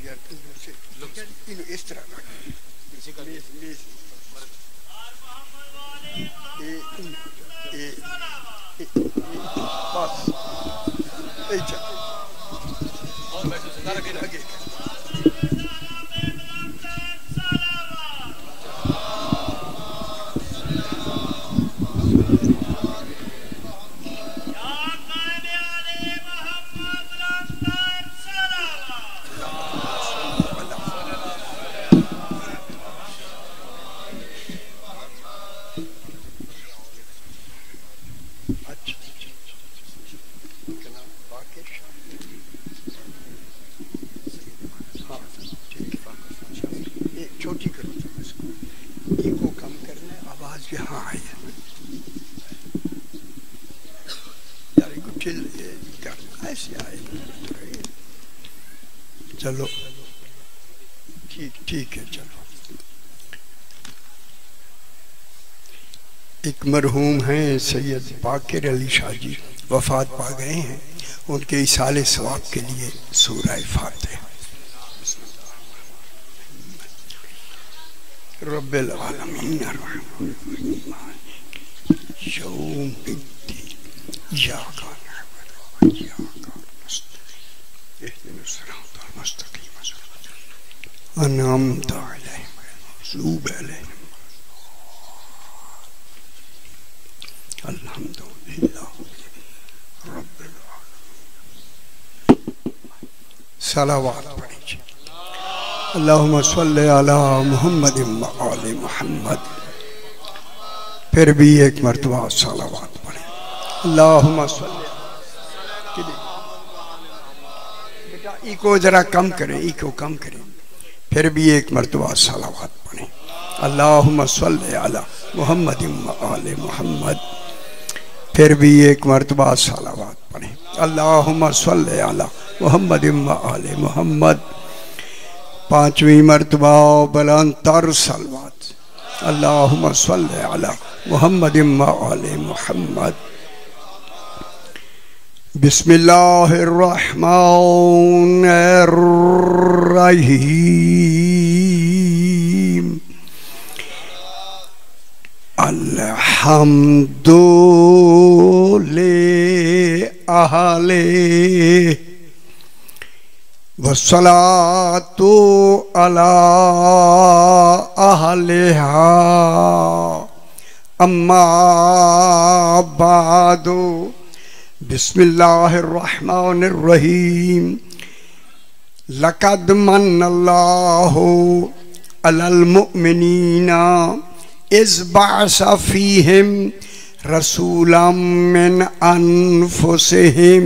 यार इन इस तरह बस छोटी करो इसको, इको कम करना, आवाज यहाँ आए यार, इको चिल करना ऐसे आए। चलो ठीक है। चलो एक मरहूम हैं सैयद बाकिर अली शाह जी, वफात पा गए हैं। उनके इसाले सवाब के लिए सूरह फातिहा। रब्बिल आलमीन अर्रहमानिर्रहीम यौमिद्दीन इय्याका नअबुदु व इय्याका नस्तईन इहदिनस सिरातल मुस्तकीम अनअमता अलैहिम गैरिल मग़ज़ूबि अलैहिम अल्हम्दुलिल्लाह रब्बिल आलमीन। सलावत पढ़िए। अल्लाहुम्मा सल्लि अला मुहम्मद व आले मुहम्मद। फिर भी एक मरतबा सलावत पढ़े। अल्लाहुम्मा सल्लि। बेटा इको जरा कम करें, इको कम करें। फिर भी एक मरतबा सलावत पढ़े। अल्लाहुम्मा सल्लि अला मुहम्मद व आले मुहम्मद। फिर भी एक मरतबा सलावत पढ़े। अल्लाहुम्मा सल्लि अला मुहम्मद व आले मुहम्मद। पांचवी मरतबा बुलंदतर सलवात। अल्लाहुम्मा सल्लि अला मुहम्मद व आले मुहम्मद। बिस्मिल्लाहिर्रहमानिर्रहीम। अल्हम्दुलिल्लाहि वस्सलातु अला अहलिहा अम्मा बादु। बिस्मिल्लाहिर्रहमानिर्रहीम। लक़द मन्नल्लाहु अलल मुअमिनीना इज़ बअस फ़ीहिम रसूलन मिन अनफुसिहिम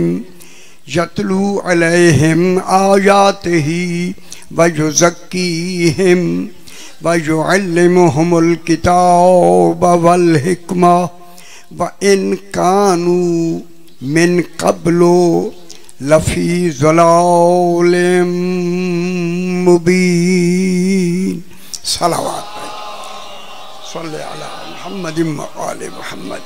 यतलू अलैहिम आयातिही व युज़क्कीहिम व युअल्लिमुहुमुल किताब वल हिकमा व इन कानू मिन क़ब्लु लफ़ी ज़लालिम मुबीन। सलावत सल्ले अला मुहम्मद व आले मुहम्मद।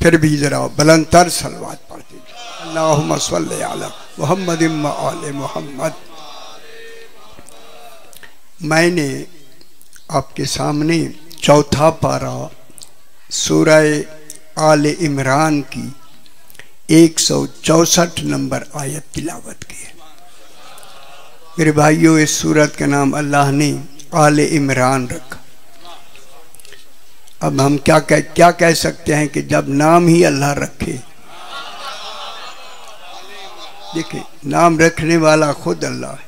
फिर भी जरा बुलंदतर सलवात पढ़ते। अल्लाहुम्मा सल्लि अला मुहम्मद व आले मुहम्मद। मैंने आपके सामने चौथा पारा सूरह आले इमरान की 164 नंबर आयत तिलावत की है। मेरे भाइयों, इस सूरत का नाम अल्लाह ने आले इमरान रखा। अब हम क्या कह सकते हैं कि जब नाम ही अल्लाह रखे। देखिए, नाम रखने वाला खुद अल्लाह है।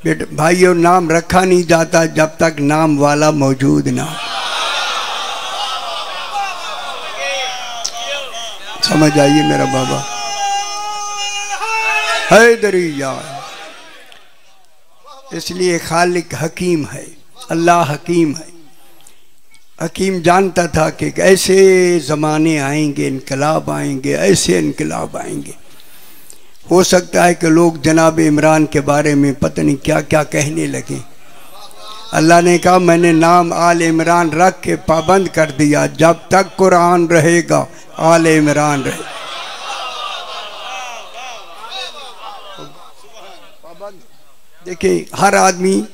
बेटे भाइयों, नाम रखा नहीं जाता जब तक नाम वाला मौजूद ना हो। समझ आइए मेरा बाबा। हैदरिया इसलिए खालिक हकीम है, अल्लाह हकीम है। हकीम जानता था कि ऐसे ज़माने आएंगे, इनकलाब आएंगे, ऐसे इनकलाब आएंगे। हो सकता है कि लोग जनाब इमरान के बारे में पता नहीं क्या क्या कहने लगे। अल्लाह ने कहा मैंने नाम आल इमरान रख के पाबंद कर दिया, जब तक कुरान रहेगा आल इमरान रहे। देखिए हर आदमी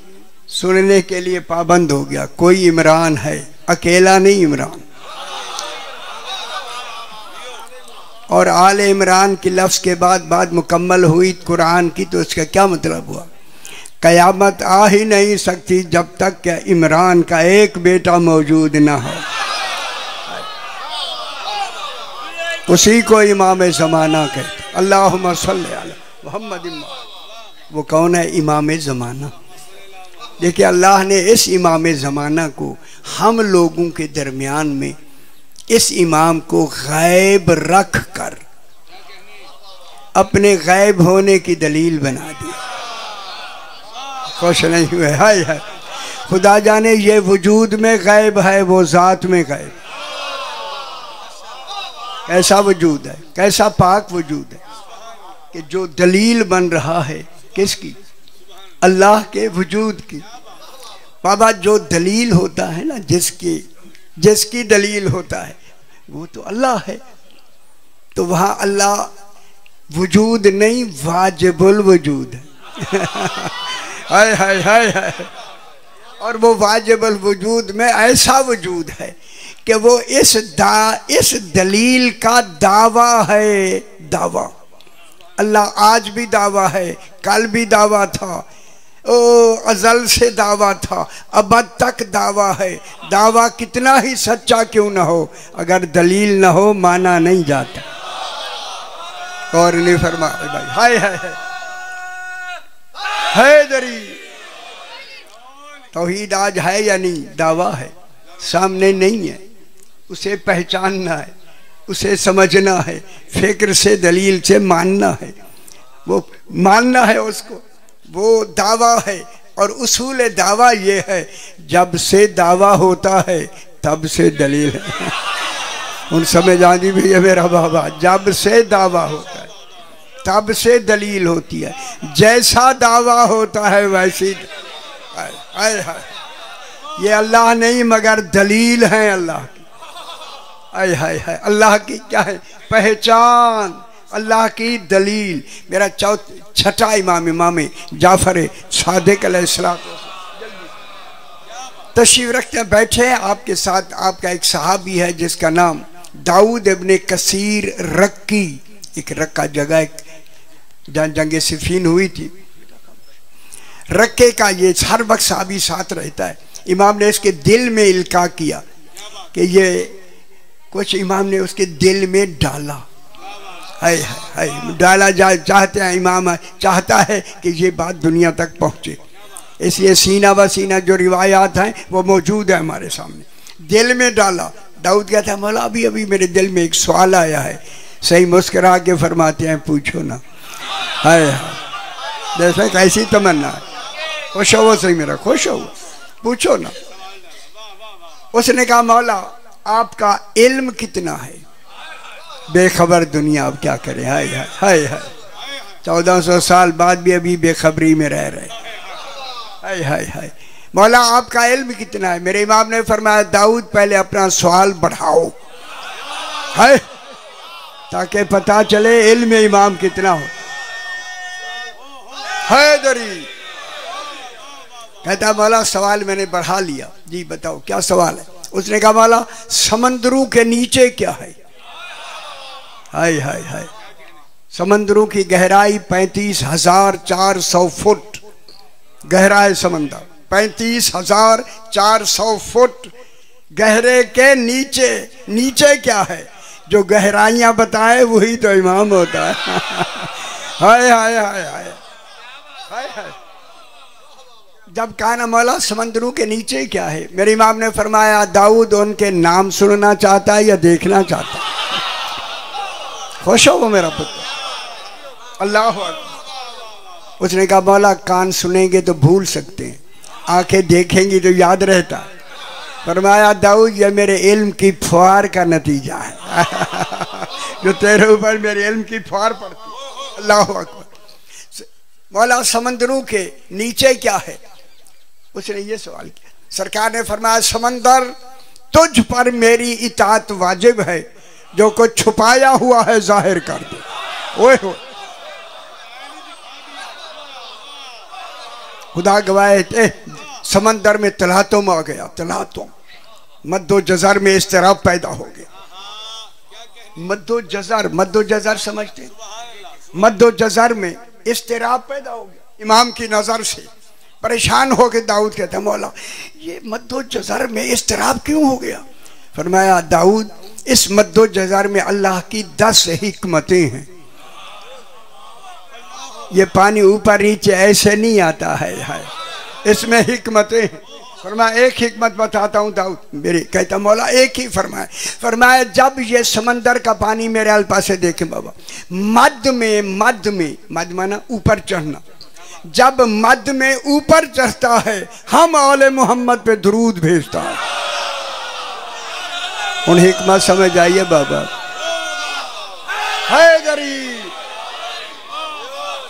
सुनने के लिए पाबंद हो गया। कोई इमरान है, अकेला नहीं इमरान। और आले इमरान की लफ्ज़ के बाद बात मुकम्मल हुई कुरान की, तो उसका क्या मतलब हुआ? कयामत आ ही नहीं सकती जब तक कि इमरान का एक बेटा मौजूद ना हो। उसी को इमाम ज़माना कहते। अल्लाहुम्मा सल्ली अला मुहम्मद। वो कौन है? इमाम ज़माना। देखिए अल्लाह ने इस इमाम ज़माना को हम लोगों के दरमियान में इस इमाम को गैब रख कर अपने गैब होने की दलील बना दी। खुश नहीं हुए? हाय हाय, खुदा जाने ये वजूद में गैब है, वो ज़ात में गैब। कैसा वजूद है, कैसा पाक वजूद है कि जो दलील बन रहा है किसकी? अल्लाह के वजूद की। बाबा जो दलील होता है ना, जिसकी दलील होता है वो तो अल्लाह है। तो वहाँ अल्लाह वजूद नहीं, वाजिबुल वजूद है। हाय हाय हाय हाय। और वो वाजिबुल वजूद में ऐसा वजूद है कि वो इस दलील का दावा है। दावा अल्लाह आज भी दावा है, कल भी दावा था, अज़ल से दावा था, अबद तक दावा है। दावा कितना ही सच्चा क्यों ना हो, अगर दलील ना हो माना नहीं जाता। और नहीं फरमा भाई, हाय हाय हैदरी। तौहीद आज है या नहीं? दावा है, सामने नहीं है, उसे पहचानना है, उसे समझना है, फिक्र से दलील से मानना है, वो मानना है उसको, वो दावा है। और उसूल दावा ये है, जब से दावा होता है तब से दलील है। उन समय जानी भी है मेरा बाबा, जब से दावा होता है तब से दलील होती है। जैसा दावा होता है वैसी। हाय हाय, ये अल्लाह नहीं मगर दलील है अल्लाह की। हाय हाय हाय, अल्लाह की क्या है? पहचान, अल्लाह की दलील। मेरा छठा इमाम जाफर सादिक अलैहिस्सलाम तशरीफ रखते हैं, बैठे हैं आपके साथ। आपका एक सहाबी है जिसका नाम दाऊद इब्न कसीर रक्की। एक रक्का जगह जहाँ जंग सिफीन हुई थी, रक्के का ये हर वक्त सहाबी साथ रहता है। इमाम ने इसके दिल में इल्का किया कि ये कुछ इमाम ने उसके दिल में डाला। है डाला जा चाहते हैं, इमाम चाहता है कि ये बात दुनिया तक पहुँचे, इसलिए सीना व सीना जो रिवायात हैं वो मौजूद है हमारे सामने। दिल में डाला। दाऊद कहता है मौला अभी अभी मेरे दिल में एक सवाल आया है। सही मुस्कुरा के फरमाते हैं पूछो ना। है जैसे कैसी तमन्ना है, खुश हो सही मेरा, खुश हो, पूछो ना। उसने कहा मौला आपका इल्म कितना है? बेखबर दुनिया अब क्या करें। हाय हाय हाय, 1400 साल बाद भी अभी बेखबरी में रह रहे। हाय हाय हाय, मौला आपका इल्म कितना है? मेरे इमाम ने फरमाया दाऊद पहले अपना सवाल बढ़ाओ, है ताकि पता चले इल्म इमाम कितना हो। हैदरी कहता मौला सवाल मैंने बढ़ा लिया। जी बताओ क्या सवाल है? उसने कहा मौला समंदरों के नीचे क्या है? हाय हाय हाय, समंदरों की गहराई 35,400 फुट गहरा है समंदर। 35,400 फुट गहरे के नीचे। नीचे क्या है? जो गहराइयां बताए वही तो इमाम होता है। हाय हाय हाय हाय हाय हाय। जब कहा ना मौला समंदरों के नीचे क्या है, मेरे इमाम ने फरमाया दाऊद उनके नाम सुनना चाहता है या देखना चाहता है? खुश हो वो मेरा पुत्र। अल्लाह अकबर। उसने कहा मौला कान सुनेंगे तो भूल सकते हैं, आंखें देखेंगी तो याद रहता है। फरमाया दाऊद ये मेरे इल्म की फुहार का नतीजा है। जो तेरे ऊपर मेरे इल्म की फुहार पड़ती। अल्लाह अकबर। मौला समंदरों के नीचे क्या है? उसने ये सवाल किया। सरकार ने फरमाया समंदर तुझ पर मेरी इताअत वाजिब है, जो कुछ छुपाया हुआ है जाहिर कर दे। ओए हो खुदा गवाह समंदर में तलातुम आ गया, तलातुम मद्दो जज़र में इस्तिराब पैदा हो गया। मद्दो जज़र समझते, मद्दो जज़र में इस्तिराब पैदा हो गया इमाम की नजर से। परेशान हो के दाऊद कहते मौला ये मद्दो जज़र में इस्तिराब क्यों हो गया? फरमाया दाऊद इस मद्दो जज़र में अल्लाह की 10 हिकमतें हैं। ये पानी ऊपर नीचे ऐसे नहीं आता है, इसमें हिकमतें हैं। फरमाया एक हिकमत बताता हूँ दाऊद मेरे। कहता मौला एक ही। फरमाया जब ये समंदर का पानी मेरे अल्पा से देखे बाबा, मद माना ऊपर चढ़ना, जब मद में ऊपर चढ़ता है हम औले मोहम्मद पे दुरूद भेजता है। उन हिकमत समझ आइए बाबा। हैदरी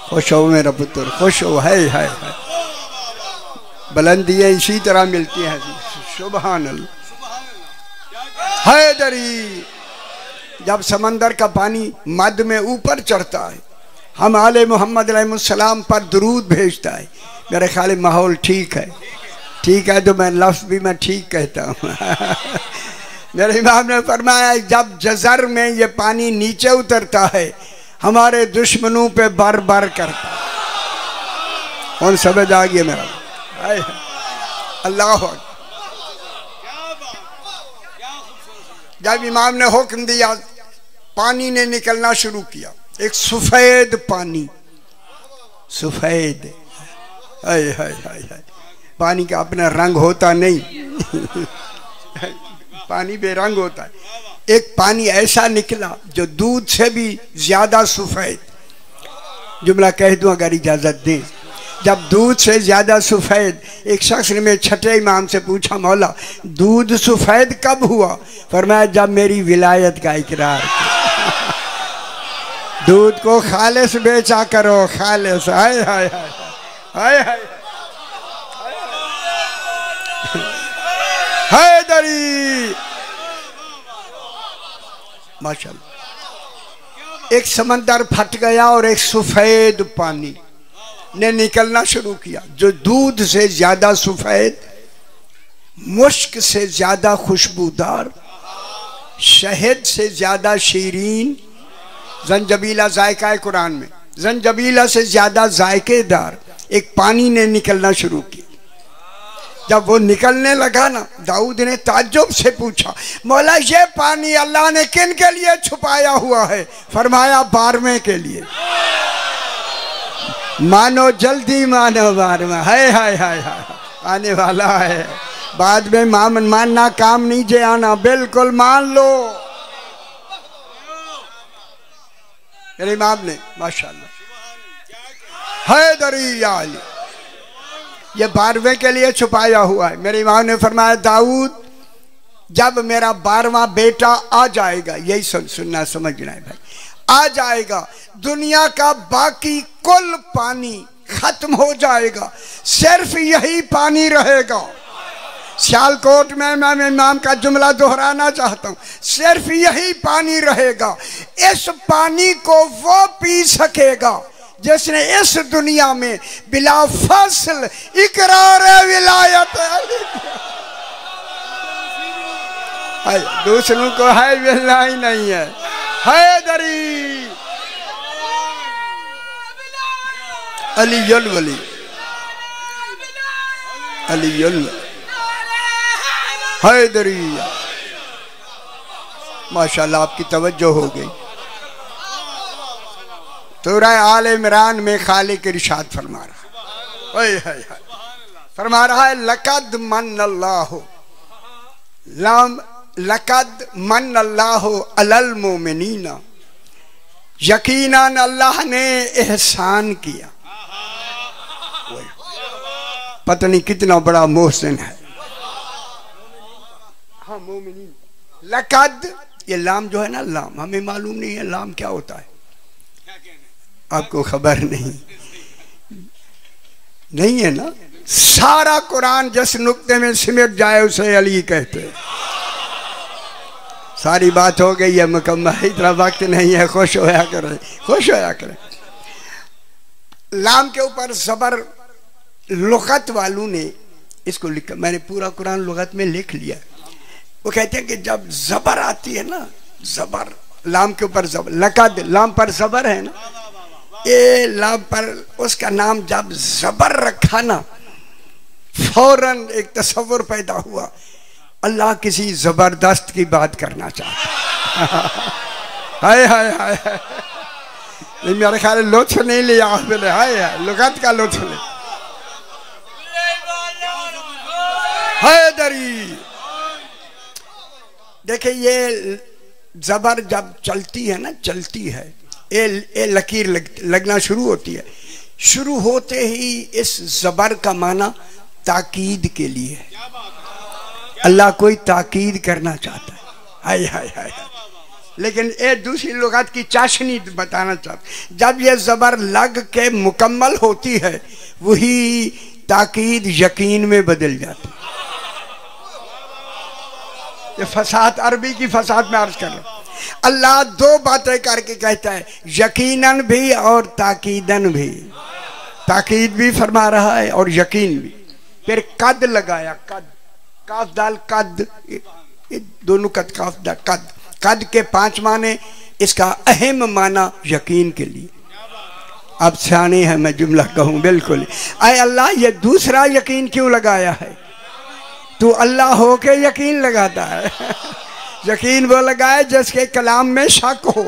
खुश हो मेरा पुत्र, खुश हो। है बुलंदियां इसी तरह मिलती हैं। सुभान अल्लाह। हैदरी जब समंदर का पानी मद में ऊपर चढ़ता है हम आले मोहम्मद अलैहिस्सलाम पर दुरूद भेजता है। मेरे ख्याल माहौल ठीक है तो मैं लफ्ज़ भी मैं ठीक कहता हूँ। मेरे इमाम ने फरमाया जब जज़र में ये पानी नीचे उतरता है हमारे दुश्मनों पे बर करता है। उन समझ आ गया मेरा। अल्लाह जब इमाम ने हुक्म दिया पानी ने निकलना शुरू किया, एक सफेद पानी, सफेद हाय पानी का अपना रंग होता नहीं। पानी बेरंग होता है। एक पानी ऐसा निकला जो दूध से भी ज्यादा सफेद। जुमला कह दूं अगर इजाजत दें। जब दूध से ज्यादा सफेद, एक शख्स ने मेरे छठे इमाम से पूछा मौला दूध सफेद कब हुआ? फरमाया जब मेरी विलायत का इकरार किया। दूध को खालिस बेचा करो, खालिस। हाय हाय हाय हाय हैदरी माशाअल्लाह। एक समंदर फट गया और एक सफेद पानी ने निकलना शुरू किया जो दूध से ज्यादा सफेद, मुश्क से ज्यादा खुशबूदार, शहद से ज्यादा शीरीन, जंजबीला जायका है कुरान में, जंजबीला से ज्यादा जायकेदार एक पानी ने निकलना शुरू किया। जब वो निकलने लगा ना दाऊद ने ताज्जुब से पूछा मौला ये पानी अल्लाह ने किन के लिए छुपाया हुआ है? फरमाया 12वें के लिए। मानो जल्दी मानो 12वां। हाय हाय हाय हाय आने वाला है। बाद में मानना काम नहीं जे आना, बिल्कुल मान लो। मेरे इमाम ने माशाअल्लाह हैदरी अली ये 12वें के लिए छुपाया हुआ है। मेरे इमाम ने फरमाया दाऊद जब मेरा 12वां बेटा आ जाएगा, यही सुनना समझना है भाई, आ जाएगा दुनिया का बाकी कुल पानी खत्म हो जाएगा, सिर्फ यही पानी रहेगा। सियालकोट में मैं इमाम का जुमला दोहराना चाहता हूँ, सिर्फ यही पानी रहेगा। इस पानी को वो पी सकेगा जिसने इस दुनिया में बिला फसल इकरार विलायत है। दूसरों को है मिलना ही नहीं है। हैदरी अलीयुल वली, अलीयुल हैदरी। माशाल्लाह आपकी तवज्जो हो गई। सूरह आल इमरान में खालिक इरशाद फरमा रहा है, फरमा रहा है लकद मन अल्लाह अलल मोमिनीना, यकीनन अल्लाह ने एहसान किया। पता नहीं कितना बड़ा मोहसिन है। हाँ मोमिनीन, लकद ये लाम जो है ना, लाम हमें मालूम नहीं है लाम क्या होता है, आपको खबर नहीं है ना। सारा कुरान जिस नुक्ते में सिमट जाए उसे अली कहते हैं। सारी बात हो गई है मुकम्मल, इतना वक्त नहीं है, खुश होया करें, खुश होया करें। लाम के ऊपर जबर लुगत वालों ने इसको लिखा, मैंने पूरा कुरान लुगत में लिख लिया। वो कहते हैं कि जब जबर आती है ना, जबर लाम के ऊपर जबर, लकद लाम पर जबर है ना, ये लाम पर उसका नाम जब जबर रखा ना, फौरन एक तस्वुर पैदा हुआ, अल्लाह किसी जबरदस्त की बात करना चाहता। हाय हाय हाय, मेरे ख्याल लुत्फ नहीं लिया आपने, हाय हाय लुगत का लुत्फ ले। हैदरी देखिए, ये जबर जब चलती है ना, चलती है, ये लकीर लगना शुरू होती है, शुरू होते ही इस जबर का माना ताकीद के लिए है। अल्लाह कोई ताकीद करना चाहता है। हाय हाय हाय, लेकिन ये दूसरी लुगत की चाशनी बताना चाहता, जब ये जबर लग के मुकम्मल होती है, वही ताकीद यकीन में बदल जाती है। ये फसाद, अरबी की फसाद में अर्ज कर रहा हूं। अल्लाह दो बातें करके कहता है, यकीनन भी और ताकीदन भी। ताकीद भी फरमा रहा है और यकीन भी। फिर कद लगाया, कद, काफ दाल कद, दोनों कद, काफ दाल कद। कद के 5 माने, इसका अहम माना यकीन के लिए। अब सियाने है, मैं जुमला कहूं बिल्कुल, आए अल्लाह ये दूसरा यकीन क्यों लगाया है? तू अल्लाह हो के यकीन लगाता है। यकीन वो लगाए जिसके कलाम में शक हो।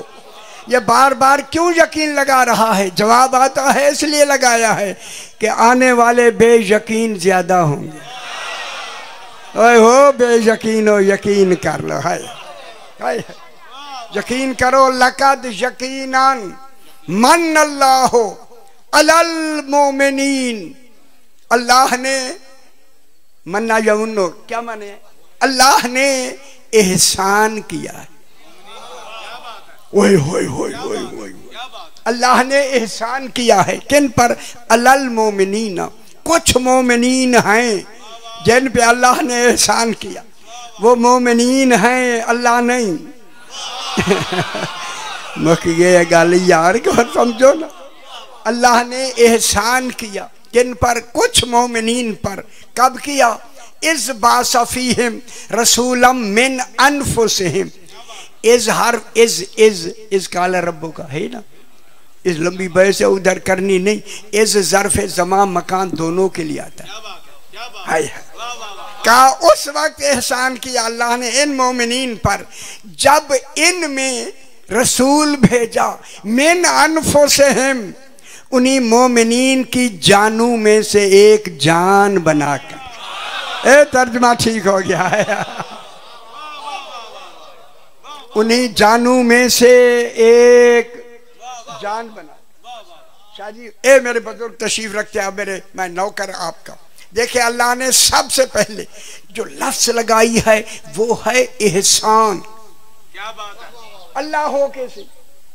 ये बार बार क्यों यकीन लगा रहा है? जवाब आता है इसलिए लगाया है कि आने वाले बेयकीन ज्यादा होंगे। ओए हो बेयकीन हो, यकीन कर लो। हाय यकीन करो। लकद यकीनन मन अल्लाह अलल मोमिनीन, अल्लाह ने, मन्ना यमुन्नो क्या माने? अल्लाह ने एहसान किया है। ओए होए होए होए होए, अल्लाह ने एहसान किया है किन पर? अलल मोमिनीन, कुछ मोमिनीन हैं जिन पे अल्लाह ने एहसान किया। वो मोमिनीन हैं, अल्लाह नहीं। मुक गए गल यार को समझो ना। अल्लाह ने एहसान किया किन पर? कुछ मोमिनीन पर। कब किया? इस बासफीहिम रसूलम मिन अनफुसिहिम। इस हर इस काला रब्बो का है ना, इस लंबी बय से उधर करनी नहीं, इस ज़र्फ़ ज़मान मकान दोनों के लिए आता है। का उस वक्त एहसान किया अल्लाह ने इन मोमिनीन पर जब इनमें रसूल भेजा, मिन अनफुसिहिम, उन्हीं मोमिनीन की जानू में से एक जान बनाकर। ए तर्जमा ठीक हो गया है। उन्हीं जानू में से एक जान बना। शाह जी, ए मेरे बुजुर्ग तशरीफ रखते हैं, मेरे मैं नौकर आपका। देखिए अल्लाह ने सबसे पहले जो लफ्ज लगाई है वो है एहसान। क्या बात है? अल्लाह हो के से,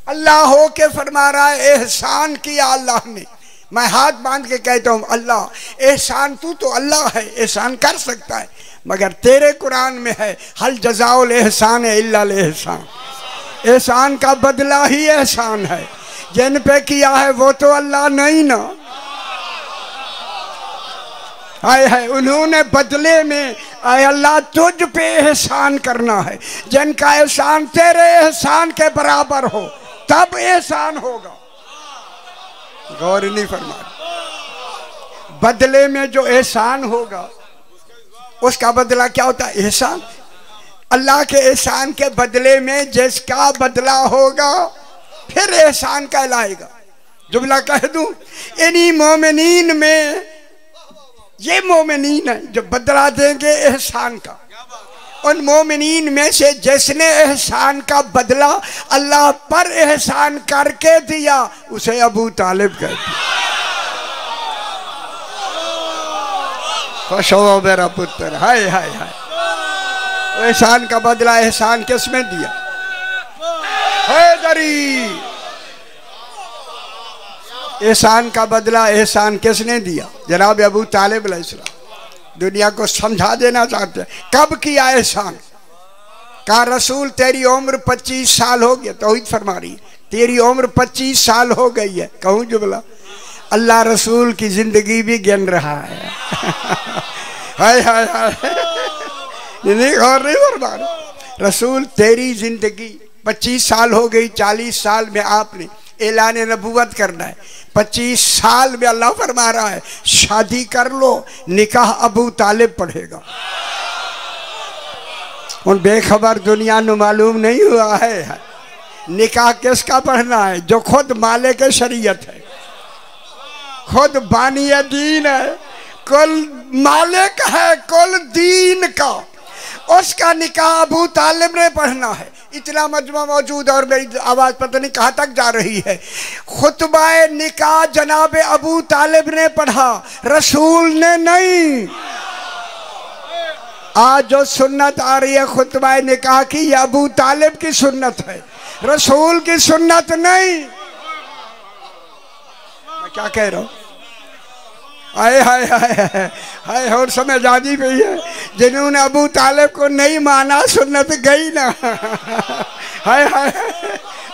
अल्लाह हो के फरमा रहा है एहसान किया अल्लाह ने। मैं हाथ बांध के कहता हूँ अल्लाह एहसान, तू तो अल्लाह है, एहसान कर सकता है, मगर तेरे कुरान में है हल जज़ाउल एहसान इल्ला एहसान। एहसान का बदला ही एहसान है। जिन पे किया है वो तो अल्लाह नहीं ना। आए है उन्होंने बदले में, आए अल्लाह तुझ पे एहसान करना है। जिनका एहसान तेरे एहसान के बराबर हो तब एहसान होगा। गौर नहीं फरमा, बदले में जो एहसान होगा उसका बदला क्या होता है? एहसान। अल्लाह के एहसान के बदले में जिसका बदला होगा फिर एहसान कहलाएगा। जुमला कह दूं, इन्हीं मोमिनीन में, ये मोमिनीन है जो बदला देंगे एहसान का। उन मोमिनीन में से जिसने एहसान का बदला अल्लाह पर एहसान करके दिया उसे अबू तालिब कहते। खुश हो मेरा पुत्र। हाय हाय हाय, एहसान का बदला एहसान किसमें दिया? हैदरी। एहसान का बदला एहसान किसने दिया? जनाब अबू तालिब अलैहिस्सलाम। दुनिया को समझा देना चाहते हैं कब किया एहसान। कहा रसूल तेरी उम्र 25 साल हो गया, तौहीद फरमा रही है, तेरी उम्र 25 साल हो गई है। कहूँ जुमला, अल्लाह रसूल की जिंदगी भी गिन रहा है। हाय हाय हाय, नहीं और नहीं बर्बाद। रसूल तेरी जिंदगी 25 साल हो गई, 40 साल में आपने ऐलान नबूवत करना है। 25 साल में अल्लाह फरमा रहा है शादी कर लो, निकाह अबू तालिब पढ़ेगा। उन बेखबर दुनिया में मालूम नहीं हुआ है निकाह किसका पढ़ना है, जो खुद मालिक शरीयत है, खुद बानिय दीन है, कुल मालिक है कुल दीन का, उसका निकाह अबू तालिब ने पढ़ना है। इतना मजमा मौजूद और मेरी आवाज पता नहीं कहाँ तक जा रही है। खुतबाए निकाह जनाब अबू तालिब ने पढ़ा, रसूल ने नहीं। आज जो सुन्नत आ रही है खुतबाए निकाह की, यह अबू तालिब की सुन्नत है, रसूल की सुन्नत नहीं। मैं क्या कह रहा हूं? हाय हाय हाय हाय, और समझ आनी पई है। जिन्होंने अबू तालिब को नहीं माना सुन्नत गई ना। हाय हाय,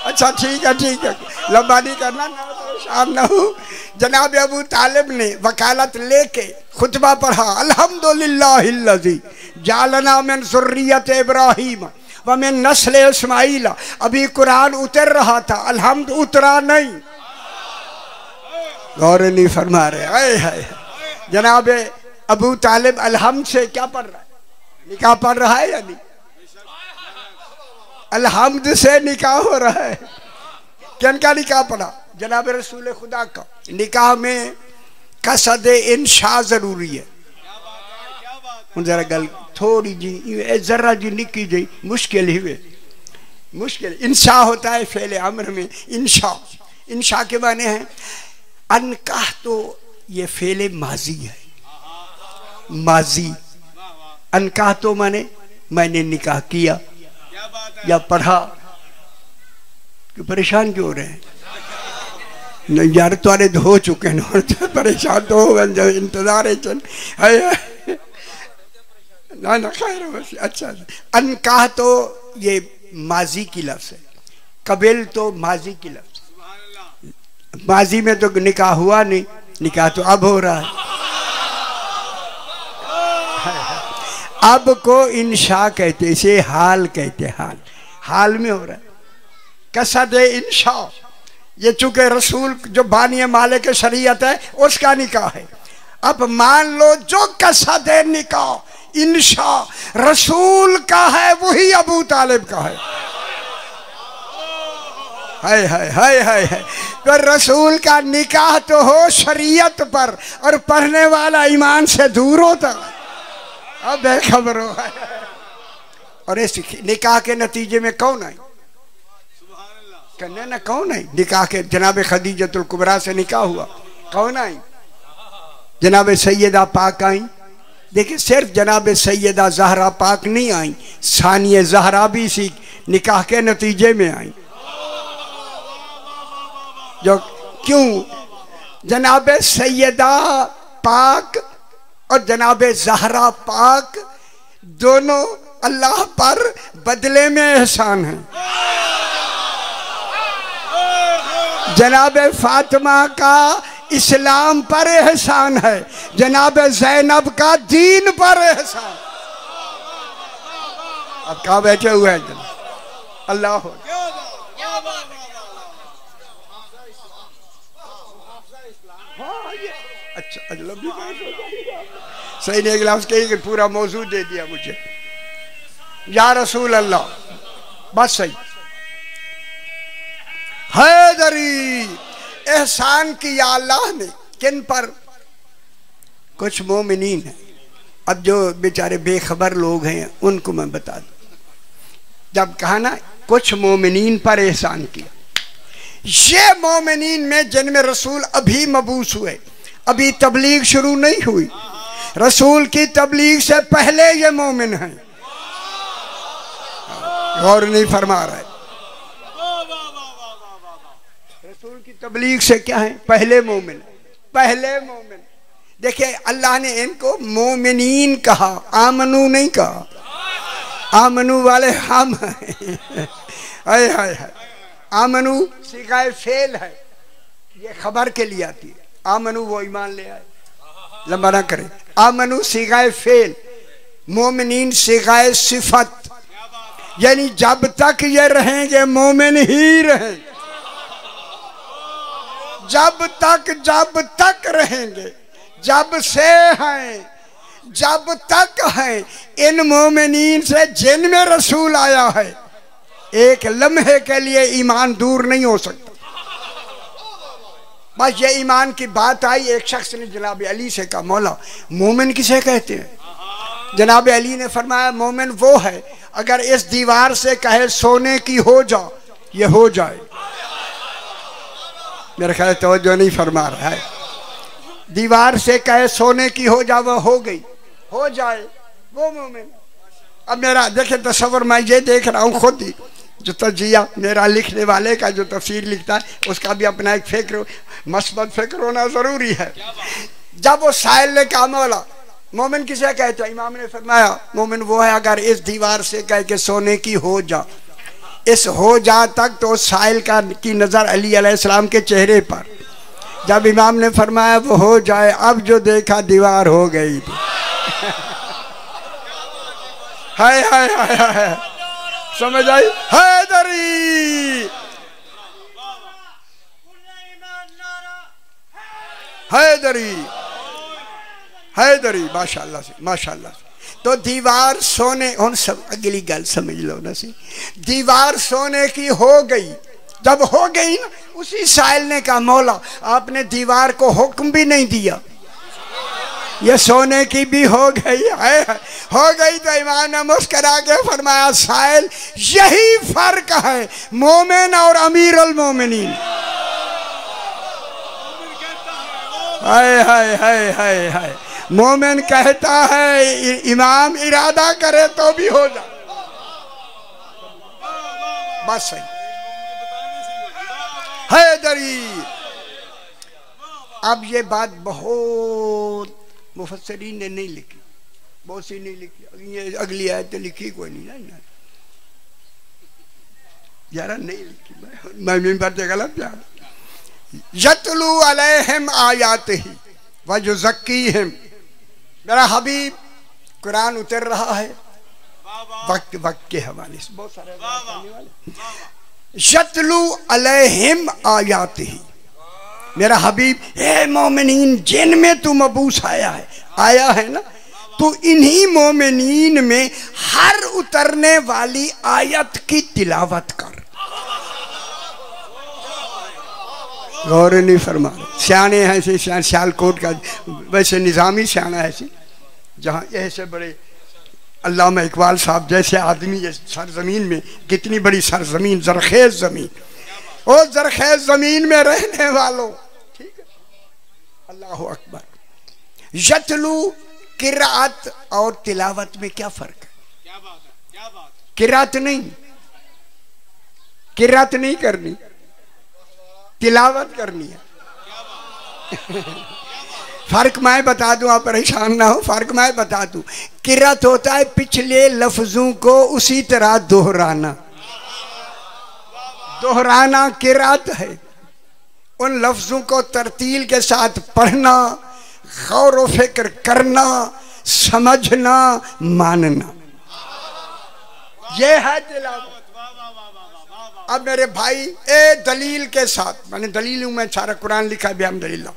अच्छा ठीक है ठीक है, लंबा नहीं करना ना, परेशान ना हो। जनाब अबू तालिब ने वकालत लेके खुतबा पढ़ा, अल्हम्दुलिल्लाहिल्लज़ी जालना मिन ज़ुर्रियत इब्राहीम व मिन नस्ल इस्माईल। अभी कुरान उतर रहा था, अल्हम्द उतरा नहीं, गौर नहीं फरमा रहे। हाय हाय, जनाब अबू तालिब अलहम्द से क्या पढ़ रहा है, निकाह पढ़ रहा है या नहीं? अलहम्द से निकाह हो रहा है। किन का निकाह पढ़ा? जनाब रसूल खुदा का। निकाह में कसद इंशा जरूरी है। जरा गल थोड़ी जी जरा जी निकी जी मुश्किल ही वे मुश्किल। इंशा होता है फेले अम्र में, इंशा। इंशा के माने हैं अनकाह, तो ये फेले माजी है, माजी। अनकाह तो माने मैंने निकाह किया या पढ़ा। क्यों परेशान क्यों हो रहे हैं? नहीं यार तुम्हारे हो चुके हैं, परेशान तो हो गए, इंतजार है चल। ना ना खैर बस। अच्छा, अनकाह तो ये माजी की लफ्ज़ है, कबिल तो माजी की लफ्ज़। माजी में तो निकाह हुआ नहीं, निकाह तो अब हो रहा है। अब को इंशा कहते, इसे हाल कहते, हाल हाल में हो रहा है। कसद इंशा, ये चूंकि रसूल जो बानी मालिक शरीयत है उसका निकाह है। अब मान लो जो कसद निकाह इंशा रसूल का है वही अबू तालिब का है। हाय हाय हाय हाय हाय, पर रसूल का निकाह तो हो शरीयत पर, और पढ़ने वाला ईमान से दूर होता। अब बेखबर हो। और इस निकाह के नतीजे में कौन आई? कहने ना कौन आई? निकाह के जनाब खदीजतुल कुबरा से निकाह हुआ, कौन आई? जनाब सैयदा पाक आई। देखिए सिर्फ जनाब सैयदा ज़हरा पाक नहीं आई, सानिया ज़हरा भी इसी निकाह के नतीजे में आई। जो क्यों? जनाब सैयदा पाक और जनाब ज़हरा पाक दोनों अल्लाह पर बदले में एहसान हैं। जनाब फातिमा का इस्लाम पर एहसान है, जनाब ज़ैनब का दीन पर एहसान। अब कहाँ बैठे हुए हैं जनाब? अल्लाह हो। अच्छा सही नहीं, गिलास कही पूरा मौजूद दे दिया मुझे। या रसूल अल्लाह, बस सही। हैदरी एहसान किया अल्लाह ने किन पर? कुछ मोमिनीन है। अब जो बेचारे बेखबर लोग हैं उनको मैं बता दूं। जब कहा ना कुछ मोमिनीन पर एहसान किया, ये मोमिनीन में जिनमें रसूल अभी मबूस हुए, अभी तबलीग शुरू नहीं हुई, रसूल की तबलीग से पहले ये मोमिन हैं। गौर नहीं फरमा रहा है। रसूल की तबलीग से क्या है? पहले मोमिन, पहले मोमिन। देखिए अल्लाह ने इनको मोमिनीन कहा, आमनू नहीं कहा। आमनू वाले हम हैं। आमनू सिगाए फेल है, ये खबर के लिए आती है। आमनु वो ईमान ले आए, लंबा ना करे। आमनु सिगाए फेल, मोमिनीन सिगाए सिफत, यानी जब तक ये रहेंगे मोमिन ही रहेंगे, जब तक रहेंगे, जब से हैं, जब तक हैं। इन मोमिनीन से जिनमें रसूल आया है, एक लम्हे के लिए ईमान दूर नहीं हो सकता। बस ये ईमान की बात आई, एक शख्स ने जनाब अली से कहा, मौला मोमिन किसे कहते हैं? जनाब अली ने फरमाया, मोमिन वो है अगर इस दीवार से कहे सोने की हो जा, ये हो जाए। मेरे ख्याल तवज्जो नहीं फरमा रहा है। दीवार से कहे सोने की हो जा, वो हो गई, हो जाए, वो मोमिन। अब मेरा देखे तस्वर, मैं ये देख रहा हूँ खुद ही, जो तजिया मेरा लिखने वाले का जो तफसीर लिखता है, उसका भी अपना एक फिक्र, मस्बत फिक्र होना जरूरी है। जब वो साहिल ने कहा, मौला मोमिन किसे कहते हैं? इमाम ने फरमाया, मोमिन वो है अगर इस दीवार से कह के सोने की हो जा, इस हो जा तक तो साहिल का की नजर अली अलैहिस्सलाम के चेहरे पर। जब इमाम ने फरमाया वो हो जाए, अब जो देखा दीवार हो गई थी। हाय हाय हाय हाय, समझ आई? हैदरी, हैदरी, हैदरी, माशाअल्लाह से, माशाअल्लाह से। तो दीवार सोने, और सब अगली गल समझ लो ना सी, दीवार सोने की हो गई। जब हो गई ना, उसी साहिल ने कहा, मौला आपने दीवार को हुक्म भी नहीं दिया, ये सोने की भी हो गई है, हो गई। तो इमाम ने मुस्करा के फरमाया, साहिल यही फर्क है मोमिन और अमीर अल मोमिनीन। हाय हाय हाय हाय हाय, मोमिन कहता है इमाम इरादा करे तो भी हो जाए, बस सही। हैदरी, अब ये बात बहुत मुफस्सिरीन ने नहीं लिखी, बहुत सी नहीं लिखी, अगली आयत तो लिखी कोई नहीं, यार नहीं लिखी, मैं मिंबर से गलत यार। यतलू अलैहिम आयातिही व युज़क्कीहिम, मेरा हबीब कुरान उतर रहा है वक्त वक्त के हवाले से, बहुत सारे वाले। यतलू अलैहिम आयातिही, मेरा हबीब हे मोमिनीन जिनमें तू मबूस आया है ना, तो इन्हीं मोमिनीन में हर उतरने वाली आयत की तिलावत कर। गौर नहीं फरमा, सियाने हैं से सियालकोट का वैसे निज़ामी सियाना है सी, जहाँ ऐसे बड़े अल्लामा इकबाल साहब जैसे आदमी सरजमीन में, कितनी बड़ी सरजमीन, जरखेज जमीन, और जरखेज जमीन में रहने वालों, ठीक है, अल्लाह अकबर। यतलू, किरात और तिलावत में क्या फर्क है? क्या बात है, क्या बात है? किरात नहीं करनी, तिलावत करनी है। फर्क मैं बता दूं, आप परेशान ना हो, फर्क मैं बता दूं। किरात होता है पिछले लफ्जों को उसी तरह दोहराना, दोहराना किरात है। उन लफ्जों को तरतील के साथ पढ़ना, गौर व फिक्र करना, समझना, मानना, यह है तिलावत। अब मेरे भाई ए दलील के साथ, मैंने दलील में सारा कुरान लिखा है, अल्हम्दुलिल्लाह।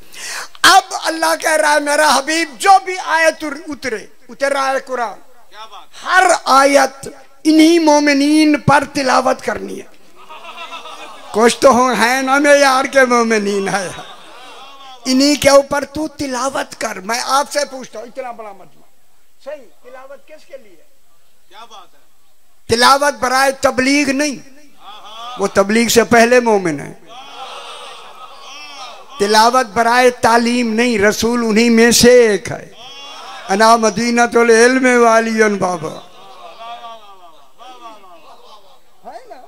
अब अल्लाह कह रहा है मेरा हबीब जो भी आयत उतर रहा है कुरान, हर आयत इन्हीं मोमिनीन पर तिलावत करनी है। कुछ तो हो है ना मेरे यार के मोमिनीन है, इन्हीं के ऊपर तू तिलावत कर। मैं आपसे पूछता हूँ, इतना बड़ा मजमा, सही तिलावत किसके लिए? क्या बात है? तिलावत बराए तबलीग नहीं, वो तबलीग से पहले मोमिन है। तिलावत बराए तालीम नहीं, रसूल उन्हीं में से एक है। अना मदीनतुल इल्म वालियन बाबा, है ना?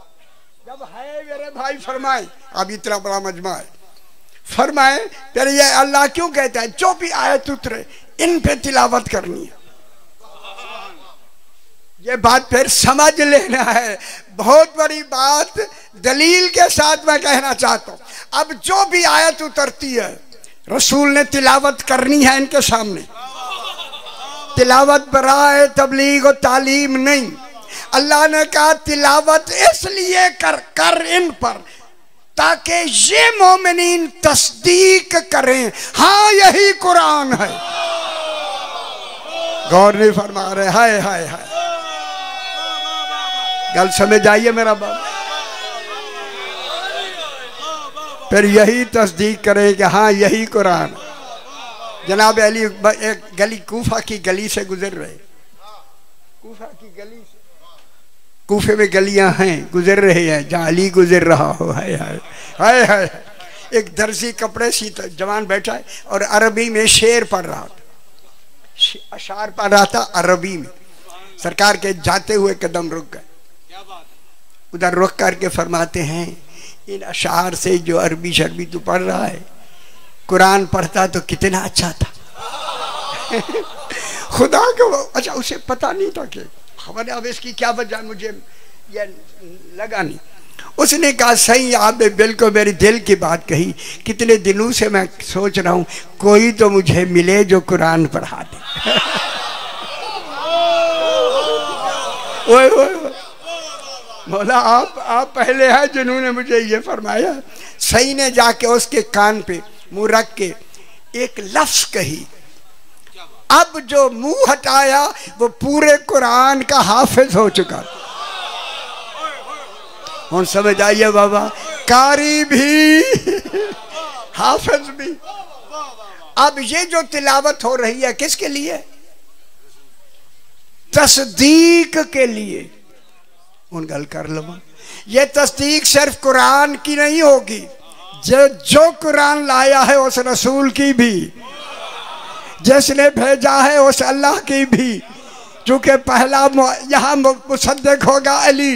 जब है मेरे भाई फरमाए, अब इतना बड़ा मजमा है, फरमाए तेरे ये अल्लाह क्यों कहता है जो भी आयत उतरे इन पे तिलावत करनी है। ये बात फिर समझ लेना है, बहुत बड़ी बात दलील के साथ मैं कहना चाहता हूं। अब जो भी आयत उतरती है रसूल ने तिलावत करनी है इनके सामने। तिलावत बराए तबलीग और तालीम नहीं। अल्लाह ने कहा तिलावत इसलिए कर इन पर ताकि ये मोमिनीन तस्दीक करें, हाँ यही कुरान है। गौर नहीं फरमा रहे। हाय हाय हाय, गल समझ आइए मेरा बाप। फिर यही तस्दीक करे कि हाँ यही कुरान। जनाब अली एक गली कूफा की गली से गुजर रहे, कूफा की गली से, कूफे में गलियां हैं, गुजर रहे हैं जहाँ अली गुजर रहा हो। हाय हाय हाय हाय। एक दर्जी कपड़े सीता जवान बैठा है और अरबी में शेर पढ़ रहा था, अशार पढ़ रहा था अरबी में। सरकार के जाते हुए कदम रुक गए, उधर रुक करके फरमाते हैं इन अशार से जो अरबी शरबी तू पढ़ रहा है, कुरान पढ़ता तो कितना अच्छा था। खुदा को अच्छा उसे पता नहीं था कि खबर अब इसकी क्या वजह, मुझे ये लगा नहीं। उसने कहा सही आपने बिल्कुल मेरी दिल की बात कही। कितने दिनों से मैं सोच रहा हूँ कोई तो मुझे मिले जो कुरान पढ़ा दे। ओए ओए मौला आप पहले हैं जिन्होंने मुझे ये फरमाया। सही ने जाके उसके कान पे मुंह रख के एक लफ्ज कही, अब जो मुंह हटाया वो पूरे कुरान का हाफिज हो चुका। और समझ आइए बाबा, कारी भी हाफिज भी। अब ये जो तिलावत हो रही है किसके लिए? तस्दीक के लिए। उन गल कर लो, ये तस्दीक सिर्फ कुरान की नहीं होगी, जो कुरान लाया है उस रसूल की भी, जिसने भेजा है उस अल्लाह की भी। चूंकि पहला यहाँ मुसद्दिक होगा अली,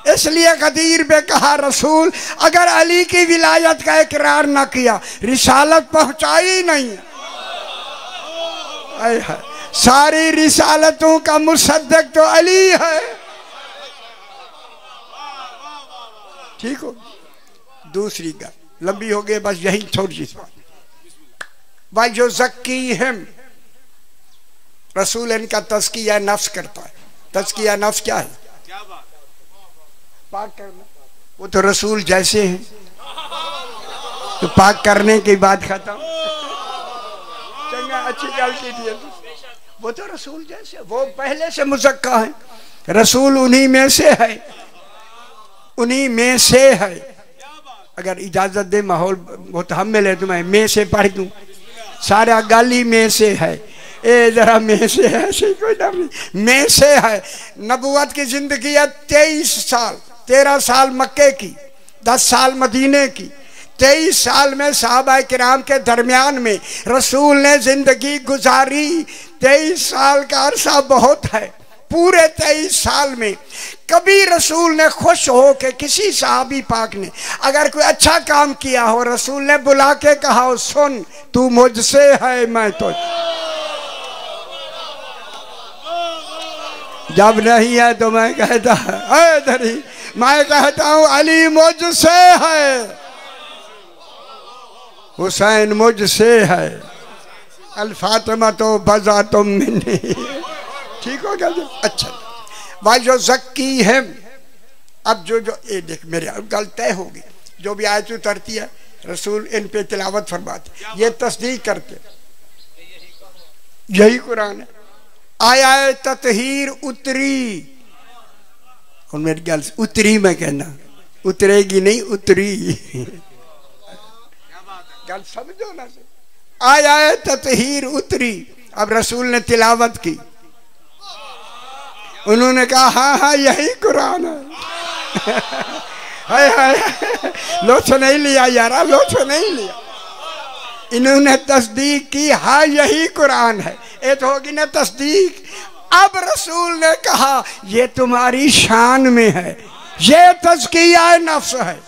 इसलिए गदीर में कहा रसूल अगर अली की विलायत का इकरार न किया रिसालत पहुंचाई नहीं। सारी रिसालतों का मुसद्दिक तो अली है। ठीक हो। दूसरी गल लंबी हो गई, बस यही छोटी सी बात। भाई जो ज़क्की हिम, रसूल इनका तज़किया नफ्स करता है। तज़किया नफ्स क्या है? पाक करना। वो तो रसूल जैसे हैं, तो पाक करने की बात खत्म। चंगा अच्छी गल की थी। वो तो रसूल जैसे, वो पहले से मुज़क्का है। रसूल उन्हीं में से है, उन्हीं में से है। अगर इजाजत दे माहौल वो तो हम मिले तो मैं से पढ़ दूं। सारा गाली में से है। ए जरा में से है, कोई डर नहीं, में से है। नबुवत की जिंदगी है 23 साल, 13 साल मक्के की, 10 साल मदीने की। 23 साल में सहाबा किराम के दरमियान में रसूल ने जिंदगी गुजारी। 23 साल का अरसा बहुत है। पूरे 23 साल में कभी रसूल ने खुश हो के किसी सहाबी पाक ने अगर कोई अच्छा काम किया हो, रसूल ने बुला के कहा हो सुन तू मुझसे है मैं तो। जब नहीं है तो मैं कहता है मैं कहता हूं अली मुझसे है, हुसैन मुझसे है, अल फातिमा तो बजा तुम मिन्नी। ठीक हो गया? अच्छा भाई जो ज़क्की है, अब जो ये देख मेरे गल तय होगी। जो भी आयत उतरती है रसूल इन पे तिलावत फरमाते, ये तस्दीक करते, यही कुरान है। आया ततहीर उतरी, और मेरी गल उतरी मैं कहना, उतरेगी नहीं उतरी। गल समझो ना। आया ततहीर उतरी। अब रसूल ने तिलावत की, उन्होंने कहा हाँ हाँ यही कुरान है। हाय हाय लोथ नहीं लिया यार, लोथ नहीं लिया। इन्होंने तस्दीक की, हाँ यही कुरान है। ये तो होगी ना तस्दीक। अब रसूल ने कहा ये तुम्हारी शान में है, ये तज़किया नफ्स है।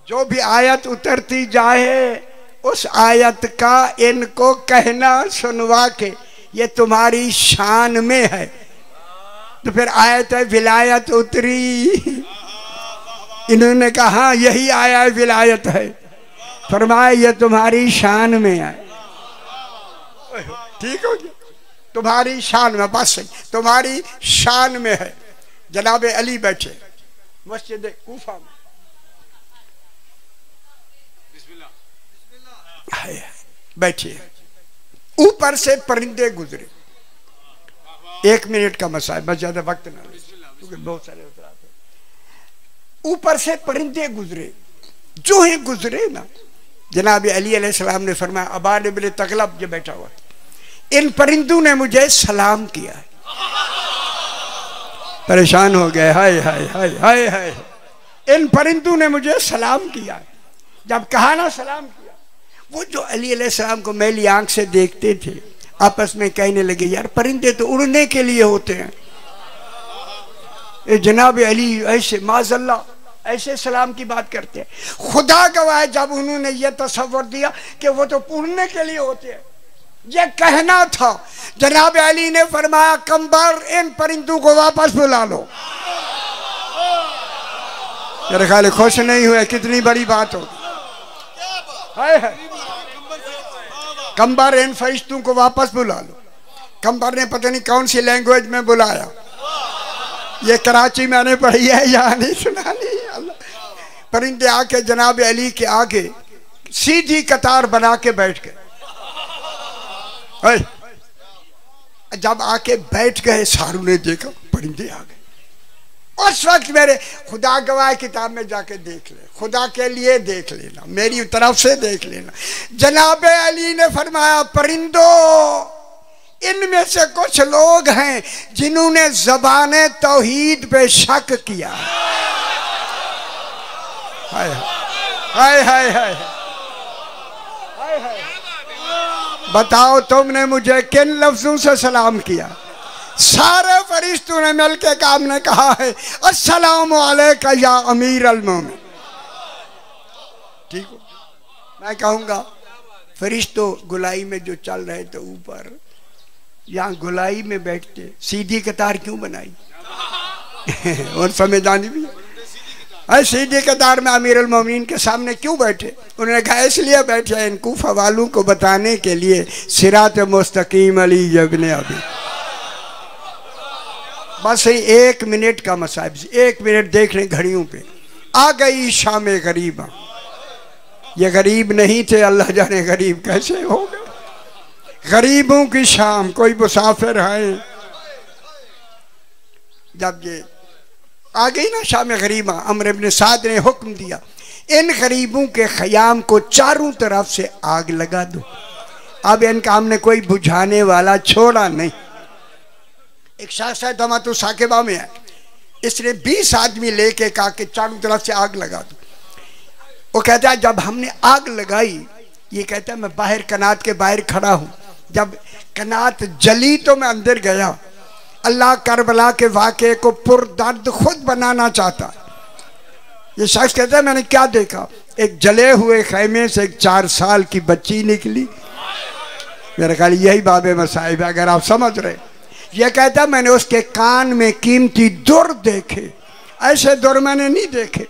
जो भी आयत उतरती जाए उस आयत का इनको कहना सुनवा के ये तुम्हारी शान में है। तो फिर आयत है विलायत उतरी। इन्होंने कहा हाँ यही आया विलायत है। फरमाया ये तुम्हारी शान में है। ठीक हो गया, तुम्हारी शान में, बस तुम्हारी शान में है। जनाब अली बैठे मस्जिद कूफा में, बैठे, ऊपर से परिंदे गुजरे। 1 मिनट का मसला है, बस ज्यादा वक्त ना ले क्योंकि बहुत सारे उतराते। ऊपर से परिंदे गुजरे, जो ही गुजरे ना, जनाब अली अलैहिस्सलाम ने फरमाया, अबान इब्न तगलब जो बैठा हुआ, इन परिंदों ने मुझे सलाम किया। परेशान हो गए, हाय हाय हाय हाय हाय, इन परिंदों ने मुझे सलाम किया। जब कहा ना सलाम किया, वो जो अली अलैहिस्सलाम को मैली आंख से देखते थे आपस में कहने लगे, यार परिंदे तो उड़ने के लिए होते हैं, जनाब अली ऐसे माज़अल्लाह ऐसे सलाम की बात करते हैं। खुदा गवाह जब उन्होंने ये तसव्वुर दिया कि वो तो उड़ने के लिए होते हैं, ये कहना था, जनाब अली ने फरमाया, कंबर इन परिंदों को वापस बुला लो। मेरे ख्याल खुश नहीं हुए, कितनी बड़ी बात होगी। कंबर इन फरिश्तों को वापस बुला लो। कंबर ने पता नहीं कौन सी लैंग्वेज में बुलाया, ये कराची मैंने पढ़ी है, यहाँ नहीं सुना नहीं। अल्लाह, परिंदे आके जनाब अली के आगे सीधी कतार बना के बैठ गए। जब आके बैठ गए, सारू ने देखा परिंदे आ गए। उस वक्त मेरे खुदा गवाह किताब में जाके देख ले, खुदा के लिए देख लेना, मेरी तरफ से देख लेना। जनाब अली ने फरमाया, परिंदों इनमें से कुछ लोग हैं जिन्होंने ज़बाने तौहीद पे शक किया। हाय हाय हाय हाय हाय, बताओ तुमने मुझे किन लफ्जों से सलाम किया? सारे फरिश्तों ने मिलकर काम ने कहा है, अस्सलामु अलैका या अमीर अल मोमिन। ठीक हो, मैं कहूँगा फरिश्तों गुलाई में जो चल रहे थे ऊपर, यहाँ गुलाई में बैठते सीधी कतार क्यों बनाई? और समझदानी भी है, सीधी कतार में अमीर अल मोमिनीन के सामने क्यों बैठे? उन्होंने कहा इसलिए बैठे इन कूफा वालों को बताने के लिए, सिरात मुस्तकीम अली इब्न अबी। बस 1 मिनट का मसाइब, 1 मिनट देख रहे घड़ियों पे। आ गई शाम गरीबा, ये गरीब नहीं थे, अल्लाह जाने गरीब कैसे हो गए। गरीबों की शाम, कोई मुसाफिर है। जब ये आ गई ना शाम गरीबा, अमर इब्न साद ने हुक्म दिया, इन गरीबों के खयाम को चारों तरफ से आग लगा दो। अब इनका हमने कोई बुझाने वाला छोड़ा नहीं। एक शख्स है दमातु साकिबा में है, इसने 20 आदमी लेके कहा कि चारों तरफ से आग लगा दो। वो कहता है जब हमने आग लगाई, ये कहता है मैं बाहर कनात के बाहर खड़ा हूँ, जब कनात जली तो मैं अंदर गया। अल्लाह करबला के वाक़े को पुरदर्द खुद बनाना चाहता। ये शख्स कहता है मैंने क्या देखा, एक जले हुए खैमे से एक 4 साल की बच्ची निकली। मेरे ख्याल यही बाबे मसाइब है, अगर आप समझ रहे। ये कहता है मैंने उसके कान में कीमती दुर देखे, ऐसे दुर मैंने नहीं देखे।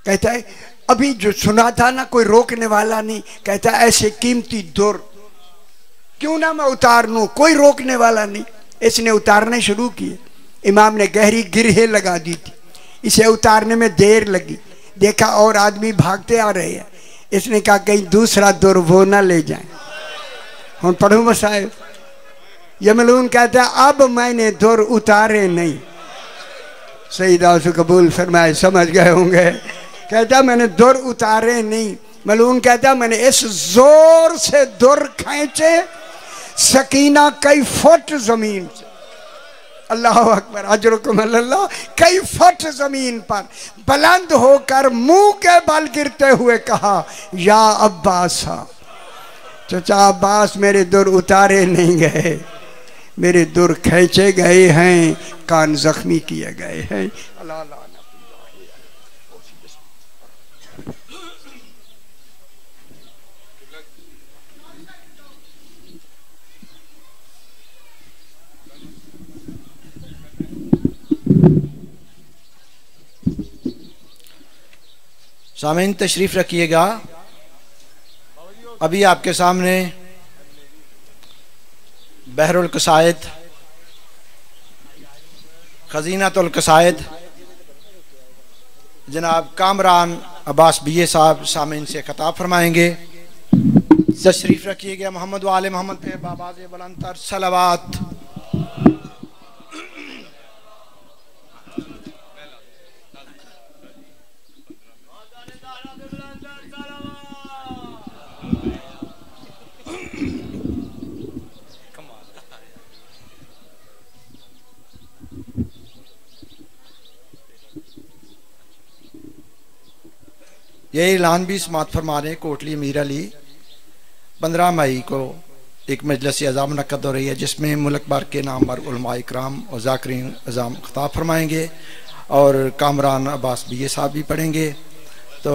कहता है अभी जो सुना था ना कोई रोकने वाला नहीं, कहता है ऐसे कीमती दुर क्यों ना मैं उतार लूं, कोई रोकने वाला नहीं। इसने उतारने शुरू किए, इमाम ने गहरी गिरहें लगा दी थी, इसे उतारने में देर लगी। देखा और आदमी भागते आ रहे हैं, इसने कहा कहीं दूसरा दुर वो ना ले जाए। हम पढ़ू मसाइब। यमलून कहता है अब मैंने दुर उतारे नहीं। सईदा से कबूल फरमाए, समझ गए होंगे। कहता मैंने दुर उतारे नहीं। मलून कहता मैंने इस जोर से दुर खींचे सकीना कई फुट जमीन से, अल्लाह अकबर अजरुकुम अल्लाह, कई फुट जमीन पर बुलंद होकर मुंह के बल गिरते हुए कहा या अब्बास, चचा अब्बास मेरे दुर उतारे नहीं गए, मेरे दुर खींचे गए हैं, कान जख्मी किए गए हैं। अल्लाह सामीन तशरीफ रखिएगा। अभी आपके सामने बहरुल कसायद, खजीनातुल कसायद जनाब कामरान अब्बास बीए साहब सामीन से खिताब फरमाएंगे। तशरीफ रखिएगा। मोहम्मद वाले मोहम्मद पे बाबाज़ बुलंदतर सलावत। ये ऐलान भी समात फरमा रहे कोटली अमीर अली 15 मई को एक मजलिस अज़ा मुनक़्क़द हो रही है जिसमें मुल्क भर के नामवर उलमा इकराम और ज़ाकिरीन अज़ाम खिताब फरमाएंगे और कामरान अब्बास बीए साहब भी पढ़ेंगे। तो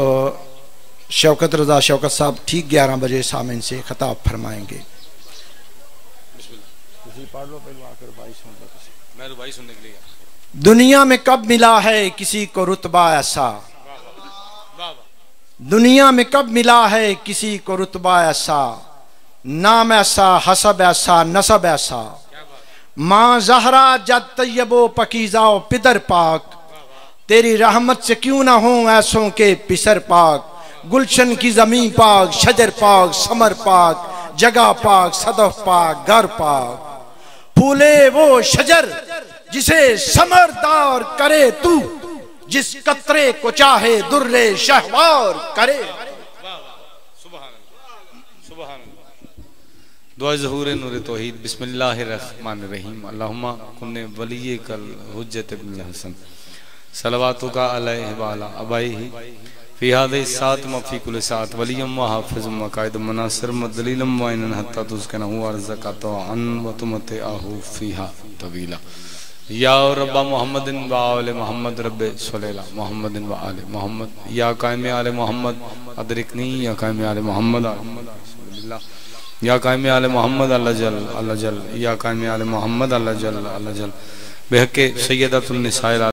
शौकत रज़ा शौकत साहब ठीक 11 बजे सामीन से खिताब फरमाएंगे। दुनिया में कब मिला है किसी को रुतबा ऐसा, दुनिया में कब मिला है किसी को रुतबा ऐसा, नाम ऐसा हसब ऐसा नसब ऐसा, माँ ज़हरा जद तैयबो पकीज़ा पिदर पाक, तेरी रहमत से क्यों ना हो ऐसों के पिसर पाक, गुलशन की ज़मीं पाक, शजर पाक, समर पाक, जगह पाक, सदफ पाक, घर पाक, फूले वो शजर जिसे समरदार करे तू, जिस कतरे को चाहे दुर्रे शहवार करे। दुआ ज़हूर नूर तौहीद। बिस्मिल्लाहिर्रहमानिर्रहीम। अल्लाहुम्मा कुन्ने वली कल हुज्जत इब्न हसन सलवातुका अलैहि व अला अबैहि फी हादिहि सात मफी कुल सात वलियम व हाफिज़ुम व कायदुम मुनासिर मदलीलम व इनन हत्ता तुस्कनहु अर्ज़क़त अन व तुमतिअहु फीहा तवीला। या रब्बा मोहम्मदिन व आले मोहम्मद रब्बे सल्लल्लाहु मोहम्मदिन व आले मोहम्मद या कायम आले मोहम्मद अदरिकनी या कायम आले मोहम्मद या कायम आले मोहम्मद अल्लाह जल या कायम आले मोहम्मद अल्लाह जल बेहक़ सय्यदतुन निसाइल